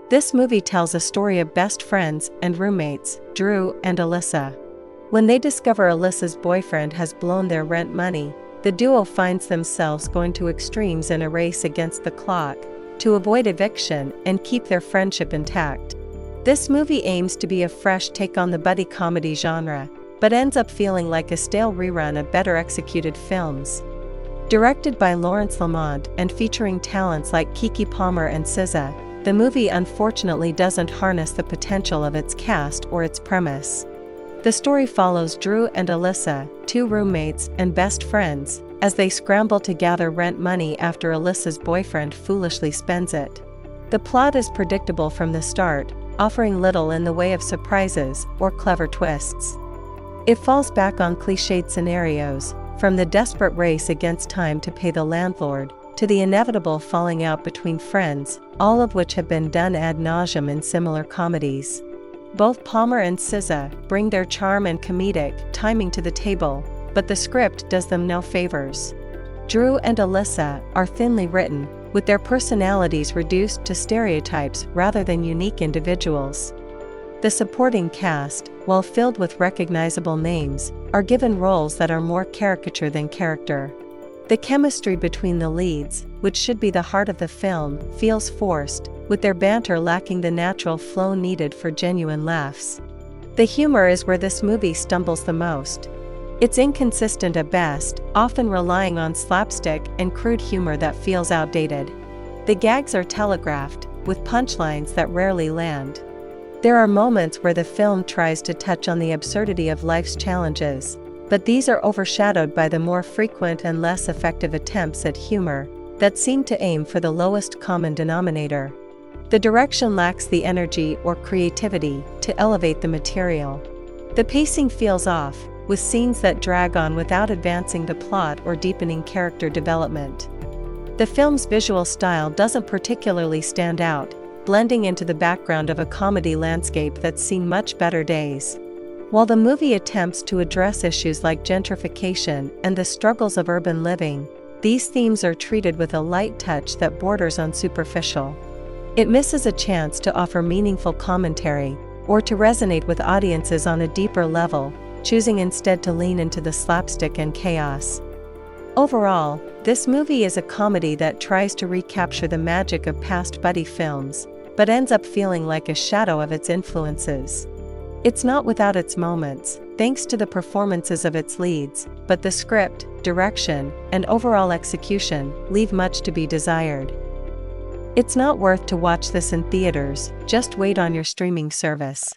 This movie tells a story of best friends and roommates, Dreux and Alyssa. When they discover Alyssa's boyfriend has blown their rent money, the duo finds themselves going to extremes in a race against the clock to avoid eviction and keep their friendship intact. This movie aims to be a fresh take on the buddy comedy genre, but ends up feeling like a stale rerun of better executed films. Directed by Lamont and featuring talents like Keke Palmer and SZA, the movie unfortunately doesn't harness the potential of its cast or its premise. The story follows Dreux and Alyssa, two roommates and best friends, as they scramble to gather rent money after Alyssa's boyfriend foolishly spends it. The plot is predictable from the start, offering little in the way of surprises or clever twists. It falls back on cliched scenarios, from the desperate race against time to pay the landlord, to the inevitable falling out between friends, all of which have been done ad nauseum in similar comedies. Both Palmer and SZA bring their charm and comedic timing to the table, but the script does them no favors. Dreux and Alyssa are thinly written, with their personalities reduced to stereotypes rather than unique individuals. The supporting cast, while filled with recognizable names, are given roles that are more caricature than character. The chemistry between the leads, which should be the heart of the film, feels forced, with their banter lacking the natural flow needed for genuine laughs. The humor is where this movie stumbles the most. It's inconsistent at best, often relying on slapstick and crude humor that feels outdated. The gags are telegraphed, with punchlines that rarely land. There are moments where the film tries to touch on the absurdity of life's challenges, but these are overshadowed by the more frequent and less effective attempts at humor that seem to aim for the lowest common denominator. The direction lacks the energy or creativity to elevate the material. The pacing feels off, with scenes that drag on without advancing the plot or deepening character development. The film's visual style doesn't particularly stand out, blending into the background of a comedy landscape that's seen much better days. While the movie attempts to address issues like gentrification and the struggles of urban living, these themes are treated with a light touch that borders on superficial. It misses a chance to offer meaningful commentary, or to resonate with audiences on a deeper level, choosing instead to lean into the slapstick and chaos. Overall, this movie is a comedy that tries to recapture the magic of past buddy films, but ends up feeling like a shadow of its influences. It's not without its moments, thanks to the performances of its leads, but the script, direction, and overall execution leave much to be desired. It's not worth to watch this in theaters, just wait on your streaming service.